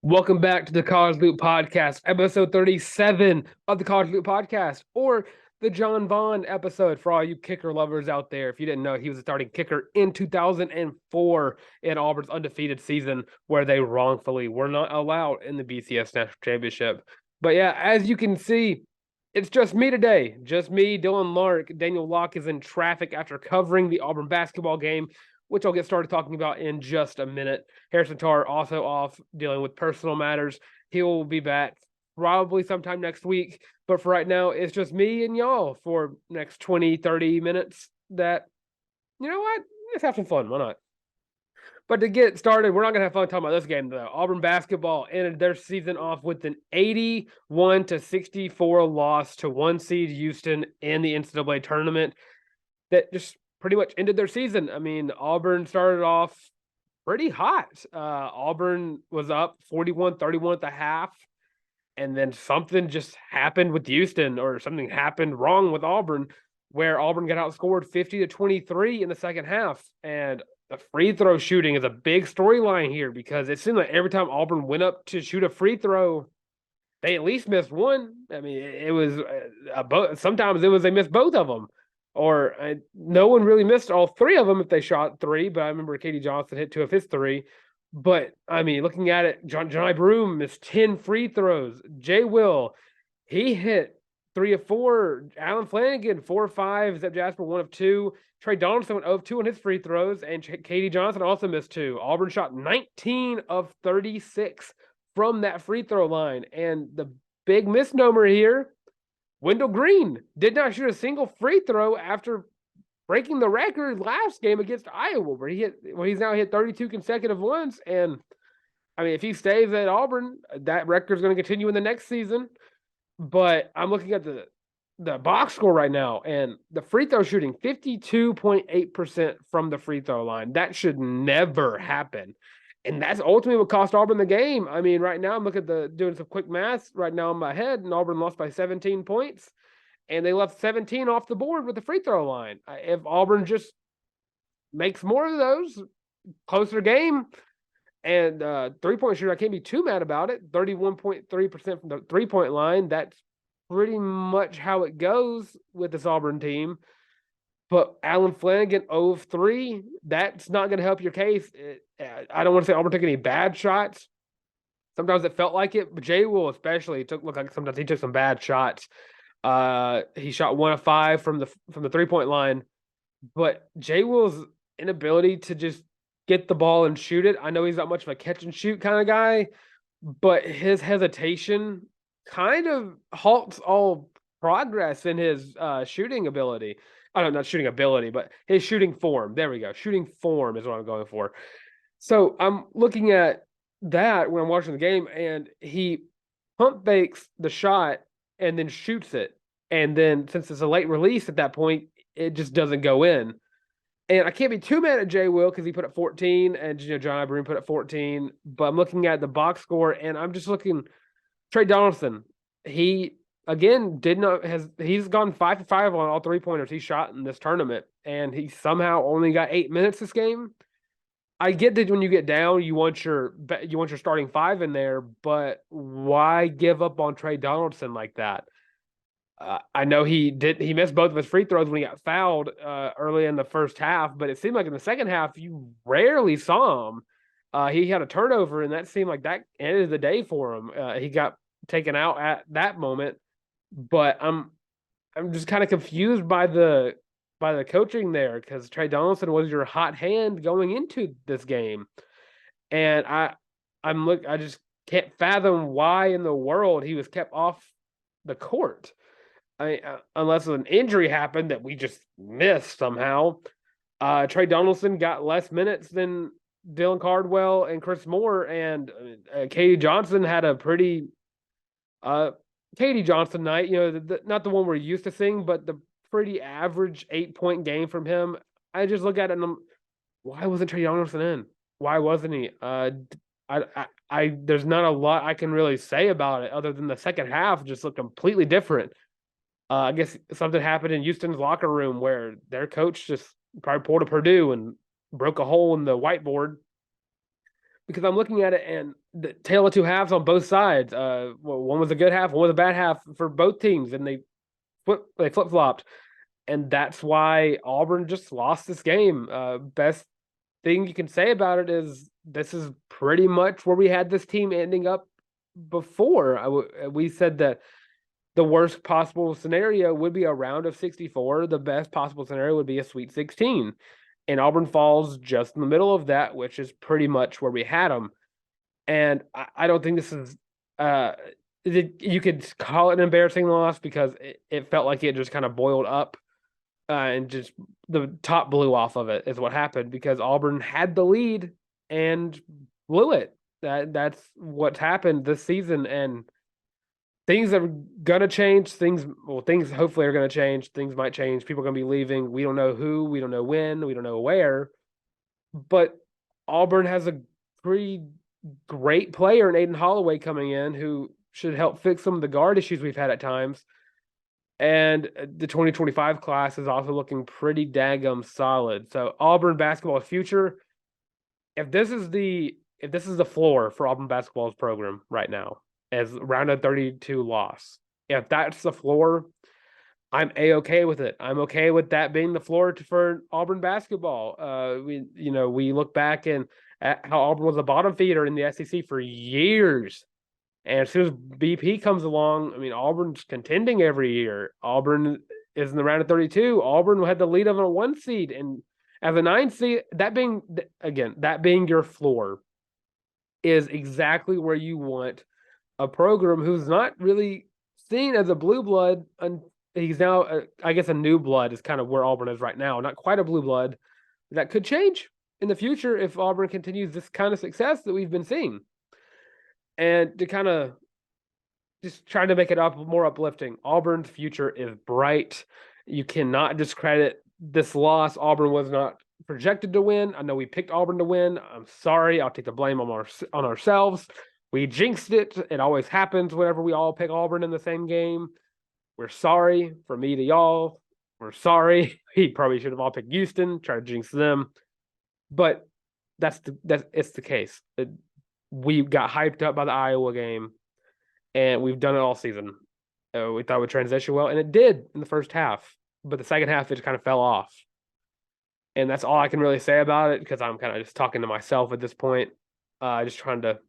Welcome back to the College Loop Podcast, episode 37 of the College Loop Podcast, or the John Vaughn episode for all you kicker lovers out there. If you didn't know, he was a starting kicker in 2004 in Auburn's undefeated season, where they wrongfully were not allowed in the BCS National Championship. But yeah, as you can see, it's just me today. Just me, Dylan Larck. Daniel Locke is in traffic after covering the Auburn basketball game, which I'll get started talking about in just a minute. Harrison Tarr also off dealing with personal matters. He will be back probably sometime next week. But for right now, it's just me and y'all for next 20, 30 minutes that, you know what? Let's have some fun. Why not? But to get started, we're not going to have fun talking about this game, though. Auburn basketball ended their season off with an 81-64 loss to one seed Houston in the NCAA tournament that just pretty much ended their season. I mean, Auburn started off pretty hot. Auburn was up 41-31 at the half, and then something just happened with Houston, or something happened wrong with Auburn, where Auburn got outscored 50-23 in the second half. And the free throw shooting is a big storyline here because it seemed like every time Auburn went up to shoot a free throw, they at least missed one. I mean, it was sometimes it was they missed both of them, or no one really missed all three of them if they shot three. But I remember Katie Johnson hit two of his three. But I mean, looking at it, Johnny Broome missed 10 free throws. Jay Will, he hit 3 of 4. Alan Flanagan, 4 of 5. Zeb Jasper, 1 of 2. Tre Donaldson went 0 of 2 on his free throws, and Katie Johnson also missed 2. Auburn shot 19 of 36 from that free throw line. And the big misnomer here, Wendell Green did not shoot a single free throw after breaking the record last game against Iowa, where he's now hit 32 consecutive ones. And I mean, if he stays at Auburn, that record is going to continue in the next season. But I'm looking at the box score right now, and the free throw shooting 52.8% from the free throw line. That should never happen. And that's ultimately what cost Auburn the game. I mean, right now I'm looking at doing some quick math right now in my head, and Auburn lost by 17 points, and they left 17 off the board with the free throw line. If Auburn just makes more of those, closer game, and three-point shooter, I can't be too mad about it. 31.3% from the three-point line. That's pretty much how it goes with this Auburn team. But Alan Flanagan, 0 of 3, that's not going to help your case. I don't want to say Auburn took any bad shots. Sometimes it felt like it, but Jay Will especially looked like sometimes he took some bad shots. He shot 1 of 5 from the three-point line. But Jay Will's inability to just get the ball and shoot it, I know he's not much of a catch and shoot kind of guy, but his hesitation kind of halts all progress in his shooting ability. I don't know, not shooting ability, but his shooting form. There we go. Shooting form is what I'm going for. So I'm looking at that when I'm watching the game, and he pump fakes the shot and then shoots it. And then since it's a late release at that point, it just doesn't go in. And I can't be too mad at Jay Will because he put up 14, and John Broome put up 14. But I'm looking at the box score, and I'm just looking. Tre Donaldson, he again he's gone 5 for 5 on all 3-pointers he shot in this tournament, and he somehow only got 8 minutes this game. I get that when you get down, you want your starting 5 in there, but why give up on Tre Donaldson like that? I know he missed both of his free throws when he got fouled early in the first half, but it seemed like in the second half you rarely saw him. He had a turnover, and that seemed like that ended the day for him. He got taken out at that moment, but I'm just kind of confused by the coaching there, because Tre Donaldson was your hot hand going into this game, and I just can't fathom why in the world he was kept off the court. Unless an injury happened that we just missed somehow. Tre Donaldson got less minutes than Dylan Cardwell and Chris Moore, and Katie Johnson had a pretty Katie Johnson night. You know, not the one we're used to seeing, but the pretty average 8-point game from him. I just look at it and why wasn't Tre Donaldson in? Why wasn't he? There's not a lot I can really say about it other than the second half just looked completely different. I guess something happened in Houston's locker room where their coach just probably pulled a Purdue and broke a hole in the whiteboard. because I'm looking at it and the tale of two halves on both sides. One was a good half, one was a bad half for both teams, and they flip-flopped. And that's why Auburn just lost this game. Best thing you can say about it is this is pretty much where we had this team ending up before. We said that the worst possible scenario would be a round of 64. The best possible scenario would be a Sweet 16. And Auburn falls just in the middle of that, which is pretty much where we had them. And I don't think this is you could call it an embarrassing loss because it felt like it just kind of boiled up and just the top blew off of it is what happened because Auburn had the lead and blew it. That's what's happened this season, and things are gonna change. Things hopefully are gonna change. Things might change. People are gonna be leaving. We don't know who. We don't know when. We don't know where. But Auburn has a pretty great player in Aiden Holloway coming in who should help fix some of the guard issues we've had at times. And the 2025 class is also looking pretty daggum solid. So Auburn basketball's future, if this is the floor for Auburn basketball's program right now, as round of 32 loss, if that's the floor, I'm A-okay with it. I'm okay with that being the floor for Auburn basketball. We look back at how Auburn was a bottom feeder in the SEC for years. And as soon as BP comes along, I mean, Auburn's contending every year. Auburn is in the round of 32. Auburn had the lead of a 1 seed. And as a 9 seed, that being your floor is exactly where you want a program who's not really seen as a blue blood. He's now, I guess, a new blood is kind of where Auburn is right now. Not quite a blue blood. That could change in the future if Auburn continues this kind of success that we've been seeing. And to kind of just trying to make it more uplifting, Auburn's future is bright. You cannot discredit this loss. Auburn was not projected to win. I know we picked Auburn to win. I'm sorry. I'll take the blame on ourselves. We jinxed it. It always happens whenever we all pick Auburn in the same game. We're sorry. From me to y'all, we're sorry. We probably should have all picked Houston, try to jinx them. But it's the case. We got hyped up by the Iowa game, and we've done it all season. We thought it would transition well, and it did in the first half. But the second half, it just kind of fell off. And that's all I can really say about it because I'm kind of just talking to myself at this point, just trying to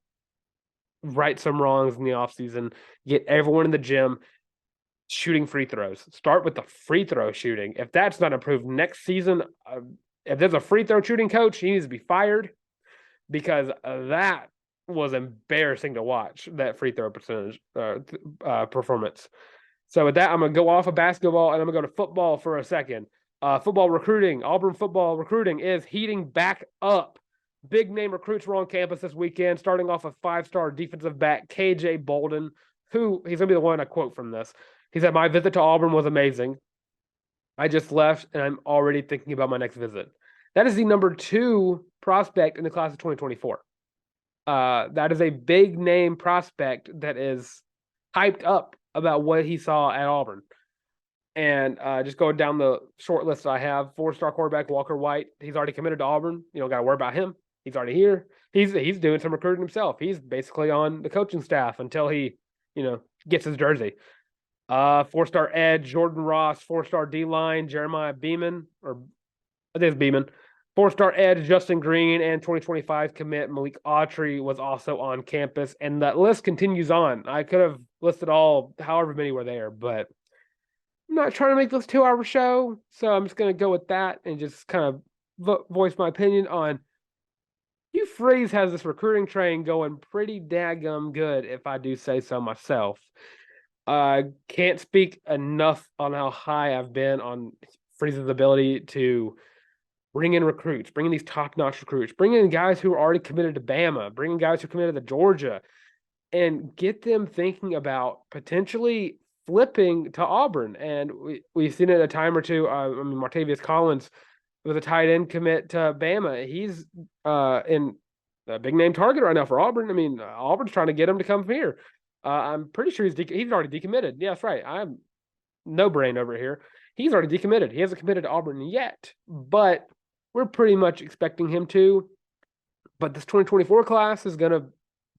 right some wrongs in the offseason, get everyone in the gym shooting free throws. Start with the free throw shooting. If that's not improved next season, if there's a free throw shooting coach, he needs to be fired because that was embarrassing to watch, that free throw percentage performance. So with that, I'm going to go off of basketball and I'm going to go to football for a second. Football recruiting, Auburn football recruiting is heating back up. Big name recruits were on campus this weekend, starting off a 5-star defensive back, KJ Bolden, who he's going to be the one I quote from this. He said, "My visit to Auburn was amazing. I just left and I'm already thinking about my next visit." That is the number 2 prospect in the class of 2024. That is a big name prospect that is hyped up about what he saw at Auburn. And just going down the short list I have, 4-star quarterback Walker White. He's already committed to Auburn. You don't got to worry about him. He's already here. He's doing some recruiting himself. He's basically on the coaching staff until he, gets his jersey. 4-star edge Jordan Ross, 4-star D-line Jeremiah Beeman, or I think it's Beeman. 4-star edge Justin Green, and 2025 commit Malik Autry was also on campus. And that list continues on. I could have listed all however many were there, but I'm not trying to make this 2-hour show, so I'm just going to go with that and just kind of voice my opinion on Hugh Freeze has this recruiting train going pretty daggum good, if I do say so myself. Can't speak enough on how high I've been on Freeze's ability to bring in recruits, bring in these top-notch recruits, bring in guys who are already committed to Bama, bring in guys who are committed to Georgia, and get them thinking about potentially flipping to Auburn. And we've seen it a time or two. Martavius Collins was a tight end commit to Bama. He's in a big name target right now for Auburn. Auburn's trying to get him to come from here. I'm pretty sure he's already decommitted. Yeah, that's right. I'm no brain over here. He's already decommitted. He hasn't committed to Auburn yet, but we're pretty much expecting him to. But this 2024 class is going to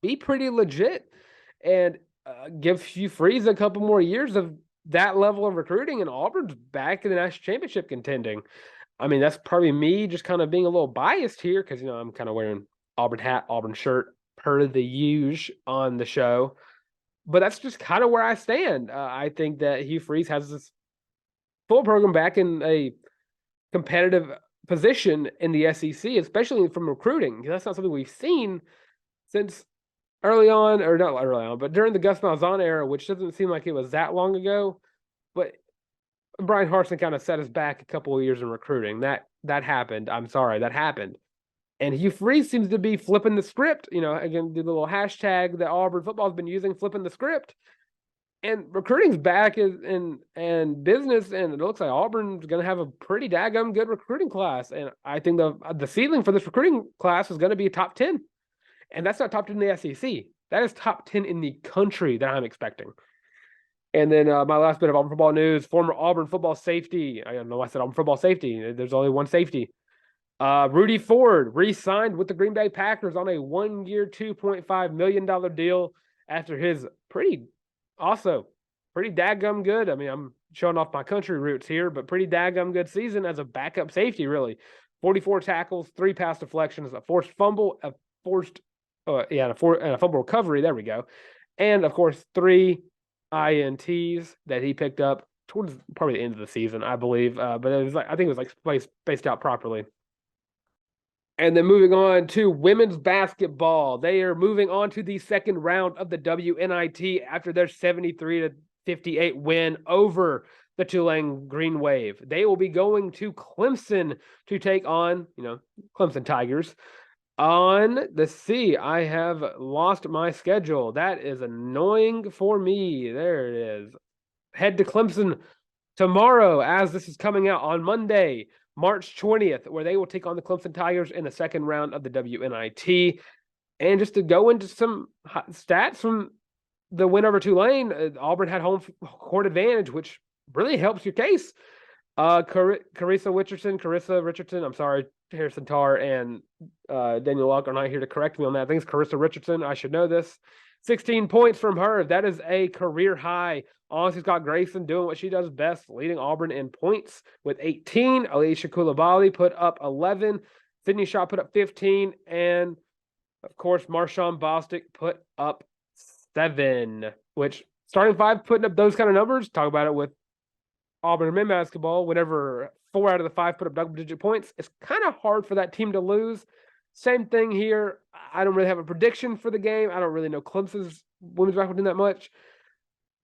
be pretty legit and give Hugh Freeze a couple more years of that level of recruiting, and Auburn's back in the national championship contending. I mean, that's probably me just kind of being a little biased here because, I'm kind of wearing Auburn hat, Auburn shirt per the usual on the show. But that's just kind of where I stand. I think that Hugh Freeze has this full program back in a competitive position in the SEC, especially from recruiting. That's not something we've seen since early on, or not early on, but during the Gus Malzahn era, which doesn't seem like it was that long ago. But Brian Harsin kind of set us back a couple of years in recruiting. That happened. I'm sorry, that happened. And Hugh Freeze seems to be flipping the script. Again, the little hashtag that Auburn football has been using, flipping the script. And recruiting's back in business, and it looks like Auburn's going to have a pretty daggum good recruiting class. And I think the ceiling for this recruiting class is going to be a top 10. And that's not top 10 in the SEC. That is top 10 in the country that I'm expecting. And then my last bit of Auburn football news, former Auburn football safety. I don't know why I said Auburn football safety. There's only one safety. Rudy Ford re-signed with the Green Bay Packers on a 1-year, $2.5 million deal after his pretty daggum good. I mean, I'm showing off my country roots here, but pretty daggum good season as a backup safety, really. 44 tackles, 3 pass deflections, a forced fumble, and a fumble recovery. There we go. And, of course, 3 INTs that he picked up towards probably the end of the season, I believe. But I think it was spaced out properly. And then moving on to women's basketball. They are moving on to the second round of the WNIT after their 73-58 win over the Tulane Green Wave. They will be going to Clemson to take on, Clemson Tigers. Let's see, I have lost my schedule. That is annoying for me. There it is. Head to Clemson tomorrow, as this is coming out on Monday, March 20th, where they will take on the Clemson Tigers in the second round of the WNIT. And just to go into some stats from the win over Tulane, Auburn had home court advantage, which really helps your case. Carissa Richardson, I'm sorry, Harrison Tarr and Daniel Larck are not here to correct me on that. I think it's Carissa Richardson. I should know this. 16 points from her. That is a career high. Honestly, Scott Grayson doing what she does best, leading Auburn in points with 18. Alicia Coulibaly put up 11. Sydney Shaw put up 15. And, of course, Marshawn Bostic put up 7, which starting 5 putting up those kind of numbers. Talk about it with Auburn men basketball. Whenever 4 out of the 5 put up double-digit points, it's kind of hard for that team to lose. Same thing here. I don't really have a prediction for the game. I don't really know Clemson's women's basketball team that much.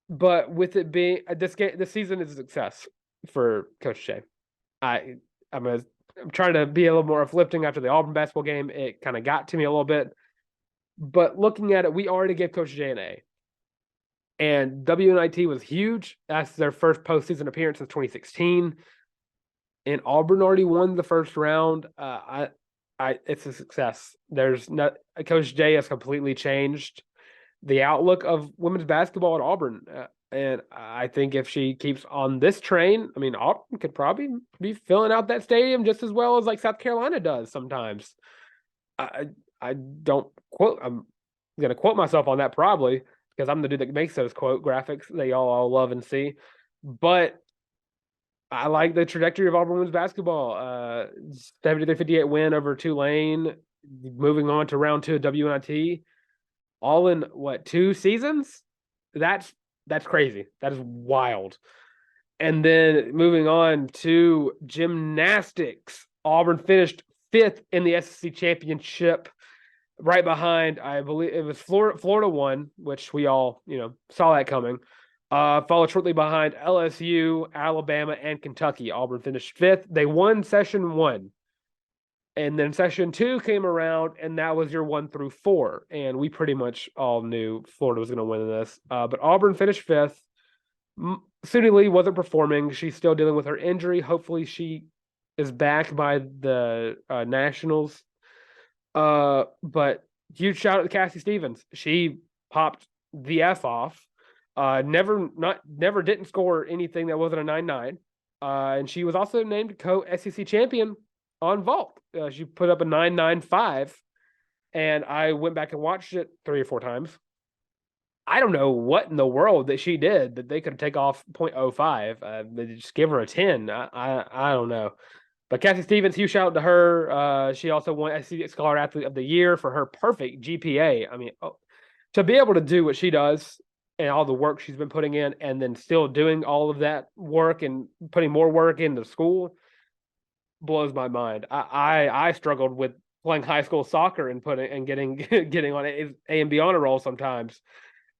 But with it being this season is a success for Coach Shea. I'm trying to be a little more uplifting after the Auburn basketball game. It kind of got to me a little bit. But looking at it, we already gave Coach Shea an A. And WNIT was huge. That's their first postseason appearance since 2016. And Auburn already won the first round. It's a success. Coach Jay has completely changed the outlook of women's basketball at Auburn. And I think if she keeps on this train, I mean, Auburn could probably be filling out that stadium just as well as like South Carolina does sometimes. I don't quote. I'm going to quote myself on that probably because I'm the dude that makes those quote graphics that y'all all love and see. But I like the trajectory of Auburn women's basketball. 73-58 win over Tulane, moving on to round 2 of WNIT. All in, 2 seasons? That's crazy. That is wild. And then moving on to gymnastics. Auburn finished 5th in the SEC championship, right behind, I believe it was Florida won, which we all, saw that coming. Followed shortly behind LSU, Alabama, and Kentucky. Auburn finished 5th. They won session 1. And then session 2 came around, and that was your 1 through 4. And we pretty much all knew Florida was going to win this. But Auburn finished 5th. Suni Lee wasn't performing. She's still dealing with her injury. Hopefully she is back by the Nationals. But huge shout out to Cassie Stevens. She popped the F off. Never didn't score anything that wasn't a 9-9. And she was also named co-SEC champion on vault. She put up a 9.95. and I went back and watched it 3 or 4 times. I don't know what in the world that she did that they could take off 0.05. They just give her a 10. I don't know. But Cassie Stevens, huge shout out to her. She also won SEC Scholar Athlete of the Year for her perfect GPA. I mean, to be able to do what she does and all the work she's been putting in, and then still doing all of that work and putting more work into school, blows my mind. I struggled with playing high school soccer and getting on A and B honor roll sometimes.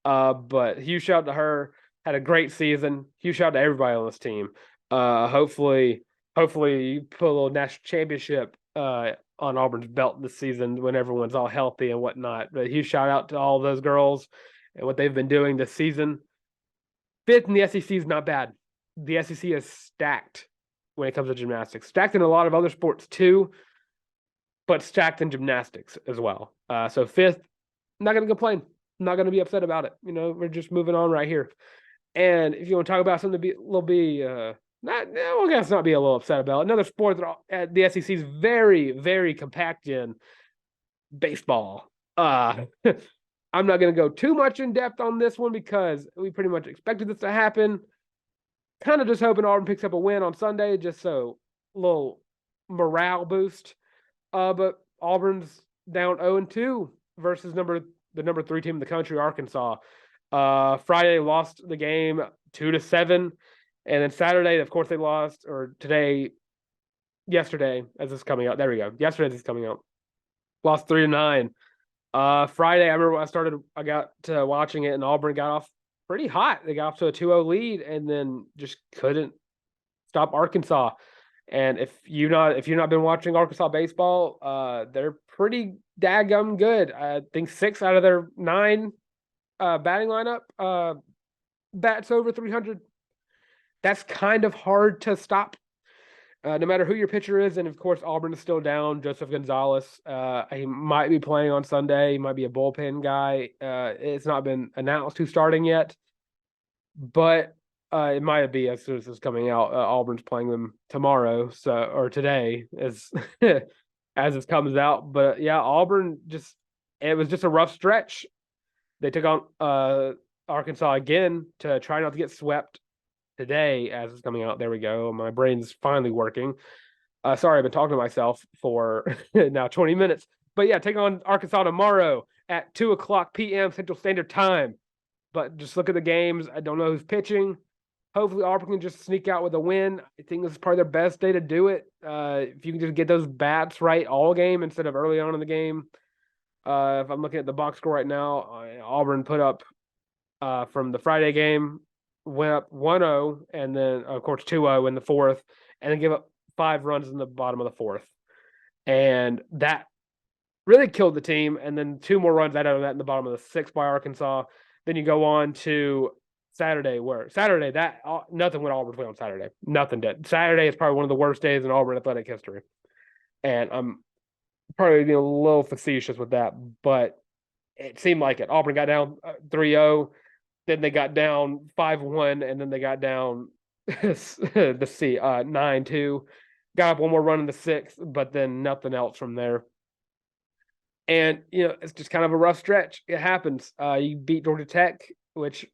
But huge shout out to her. Had a great season. Huge shout out to everybody on this team. Hopefully you put a little national championship on Auburn's belt this season when everyone's all healthy and whatnot. But huge shout out to all those girls and what they've been doing this season. 5th in the SEC is not bad. The SEC is stacked when it comes to gymnastics. Stacked in a lot of other sports too, but stacked in gymnastics as well. So 5th, not going to complain. Not going to be upset about it. You know, we're just moving on right here. And if you want to talk about something to be a little not be a little upset about, another sport that the SEC is very, very compact in, baseball. I'm not going to go too much in depth on this one because we pretty much expected this to happen. Kind of just hoping Auburn picks up a win on Sunday, just so a little morale boost. But Auburn's down 0-2 versus the number 3 team in the country, Arkansas. Friday lost the game 2-7, and then Saturday, of course, they lost. Or yesterday, as this is coming out. There we go. Yesterday, this is coming out. Lost 3-9. Friday, I remember I got to watching it, and Auburn got off pretty hot. They got off to a 2-0 lead, and then just couldn't stop Arkansas. And if you've not been watching Arkansas baseball, they're pretty daggum good. I think 6 out of their 9 batting lineup bats over 300. That's kind of hard to stop, no matter who your pitcher is. And of course, Auburn is still down. Joseph Gonzalez, he might be playing on Sunday. He might be a bullpen guy. It's not been announced who's starting yet, but it might be as soon as it's coming out. Auburn's playing them tomorrow, or today, as as it comes out. But yeah, Auburn it was just a rough stretch. They took on Arkansas again to try not to get swept today as it's coming out. There we go. My brain's finally working. Sorry, I've been talking to myself for now 20 minutes. But yeah, take on Arkansas tomorrow at 2:00 p.m. Central Standard Time. But just look at the games. I don't know who's pitching. Hopefully Auburn can just sneak out with a win. I think this is probably their best day to do it. If you can just get those bats right all game instead of early on in the game. If I'm looking at the box score right now, Auburn put up from the Friday game, went up 1-0, and then, of course, 2-0 in the 4th, and then gave up 5 runs in the bottom of the 4th. And that really killed the team. And then 2 more runs out of that in the bottom of the 6th by Arkansas. Then you go on to Saturday, nothing went Auburn play on Saturday. Nothing did. Saturday is probably one of the worst days in Auburn athletic history. And I'm probably being a little facetious with that, but it seemed like it. Auburn got down 3-0, then they got down 5-1, and then they got down 9-2. Got up one more run in the 6th, but then nothing else from there. And, it's just kind of a rough stretch. It happens. You beat Georgia Tech, which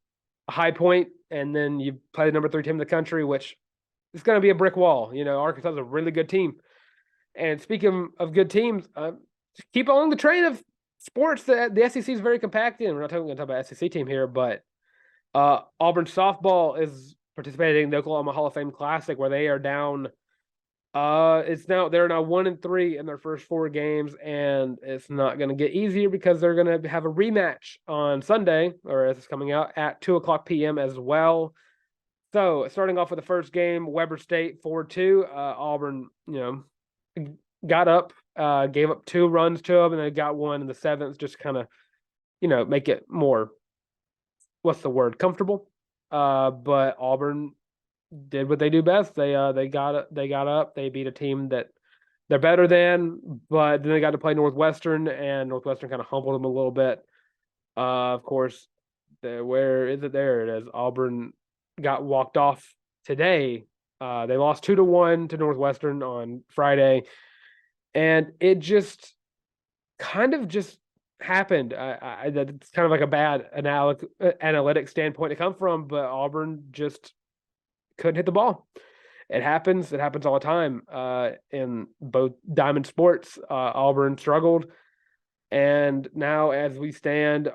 a high point, and then you play the number 3 team in the country, which is going to be a brick wall. Arkansas is a really good team. And speaking of good teams, keep on the train of sports that the SEC is very compact in. We're not going to talk about SEC team here, but Auburn Softball is participating in the Oklahoma Hall of Fame Classic, where they are down. They're now 1-3 in their first 4 games, and it's not going to get easier because they're going to have a rematch on Sunday, or as it's coming out, at 2:00 p.m. as well. So starting off with the first game, Weber State 4-2. Auburn, got up, gave up 2 runs to them, and they got 1 in the 7th, just kind of, make it more, comfortable. But Auburn did what they do best. They got up. They beat a team that they're better than, but then they got to play Northwestern, and Northwestern kind of humbled them a little bit. Of course, where is it? There it is. Auburn got walked off today. They lost 2-1 to Northwestern on Friday, and it just kind of just happened. That's kind of like a bad analytic standpoint to come from, but Auburn just couldn't hit the ball. It happens. It happens all the time in both diamond sports. Auburn struggled. And now, as we stand,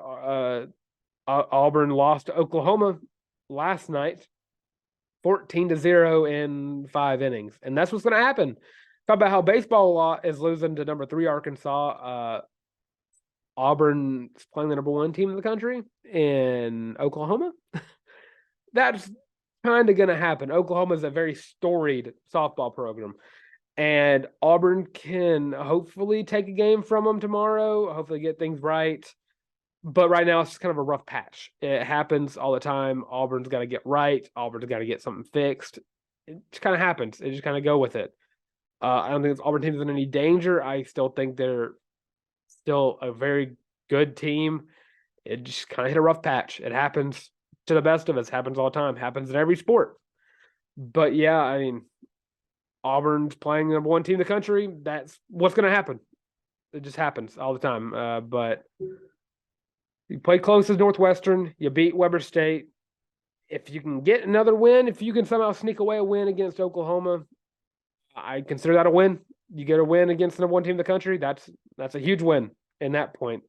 Auburn lost to Oklahoma last night, 14-0 in 5 innings. And that's what's going to happen. Talk about how baseball is losing to number 3 Arkansas. Auburn's playing the number 1 team in the country in Oklahoma. That's kind of going to happen. Oklahoma is a very storied softball program. And Auburn can hopefully take a game from them tomorrow, hopefully get things right. But right now, it's just kind of a rough patch. It happens all the time. Auburn's got to get right. Auburn's got to get something fixed. It just kind of happens. They just kind of go with it. I don't think the Auburn team's in any danger. I still think they're still a very good team. It just kind of hit a rough patch. It happens to the best of us. Happens all the time. Happens in every sport. But yeah, I mean, Auburn's playing the number 1 team in the country. That's what's going to happen. It just happens all the time. But you play close as Northwestern. You beat Weber State. If you can get another win, if you can somehow sneak away a win against Oklahoma, I consider that a win. You get a win against the number 1 team in the country. That's a huge win in that point.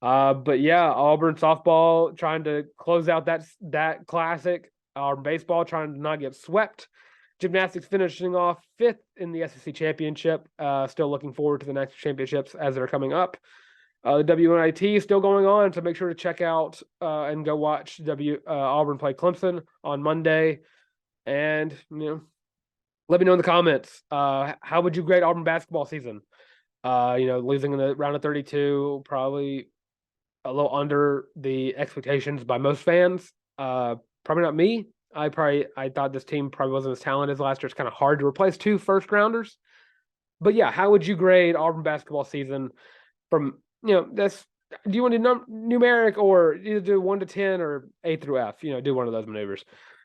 But yeah, Auburn softball trying to close out that classic. Auburn baseball trying to not get swept. Gymnastics finishing off 5th in the SEC championship. Still looking forward to the next championships as they're coming up. The WNIT is still going on, so make sure to check out and go watch Auburn play Clemson on Monday. And let me know in the comments, how would you grade Auburn basketball season? Losing in the round of 32, probably a little under the expectations by most fans. Probably not me. I thought this team probably wasn't as talented as last year. It's kind of hard to replace 2 first-rounders. But yeah, how would you grade Auburn basketball season from, do you want to do numeric or either do 1 to 10 or A through F? Do one of those maneuvers.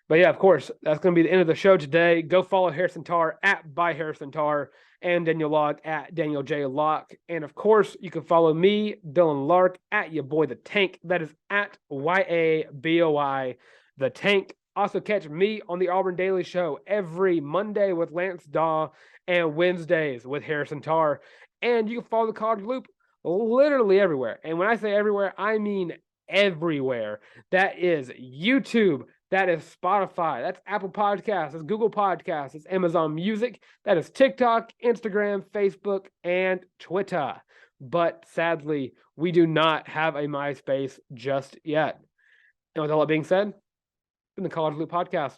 But yeah, of course, that's going to be the end of the show today. Go follow Harrison Tarr at by Harrison Tarr and Daniel Locke at Daniel J. Locke. And of course, you can follow me, Dylan Larck, at your boy the Tank. That is at YABOI the Tank. Also catch me on the Auburn Daily Show every Monday with Lance Daw and Wednesdays with Harrison Tarr. And you can follow the College Loop literally everywhere. And when I say everywhere, I mean everywhere. That is YouTube. That is Spotify. That's Apple Podcasts. That's Google Podcasts. It's Amazon Music. That is TikTok, Instagram, Facebook, and Twitter. But sadly, we do not have a MySpace just yet. And with all that being said, in the College Loop Podcast.